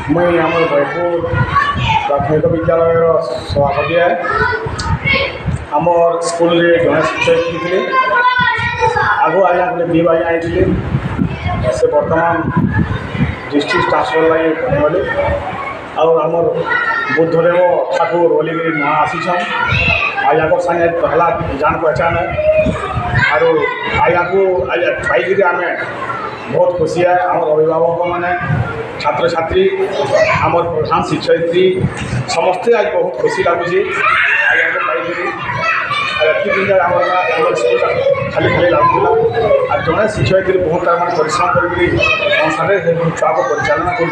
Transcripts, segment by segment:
मुई आम जयपुर प्राथमिक विद्यालय सभापति है। आमर स्कूल जड़े शिक्षक थे आगु आज्ञा गोटे बी आज्ञा आई से बर्तमान डिस्ट्रिक्ट ट्रांसफर लगे गले आमर बुद्धदेव ठाकुर बोलिकी नुआ आसीछन आज्ञा को सागे पहला जान पहचान है आरो आज्ञा को पाई आम बहुत खुशी है। आम अभिभावक मैंने छात्र छात्री आम प्रधान शिक्षयित्री समस्ते आज बहुत खुशी लगुच आज्ञा को पाई दिन आम स्कूल खाली खाली लगुला जड़े शिक्षयित्री बहुत परिश्रम कर छुआ को परिचालना कर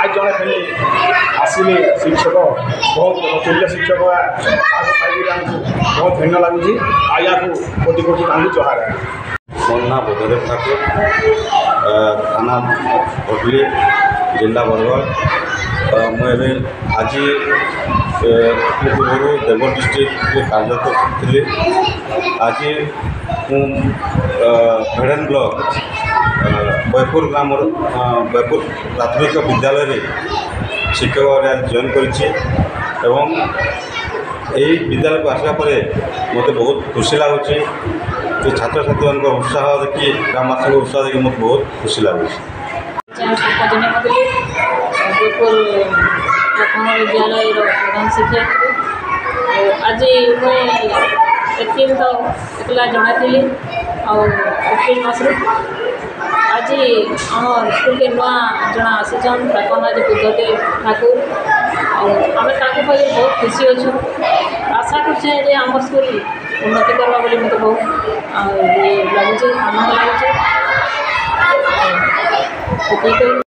आज जड़े खाली आसिले शिक्षक बहुत तुल्य शिक्षक पाई बहुत भिन्न लगुच आज्ञा को कोटि कोटि जुहार है। मोर ना बुद्धदेव ठाकुर थाना भटली जिला बरगढ़ मुझे आज पूर्व देवगढ़ डिस्ट्रिक्ट कार्यरत थी। आज भेड़न ब्लॉक बैपुर ग्राम बैपुर प्राथमिक विद्यालय शिक्षक जॉइन कर विद्यालय को आसला मत बहुत खुशी लगुच छात्र छात्री मान उत्साह देखिए ग्रामवासी उत्साह देखिए मत बहुत खुशी लगुच। प्रथम विद्यालय प्रधान शिक्षक आज मुझे तो एकला जड़े थी अप्रैल मस आज आम स्कूल के नुआ जना आसीचन ताकन आज बुद्धदेव ठाकुर आम पाई बहुत खुशी अच्छु आशा कर आम स्कूल उन्नति करवा बोली मत बहुत ये लगुच आनंद लगुच।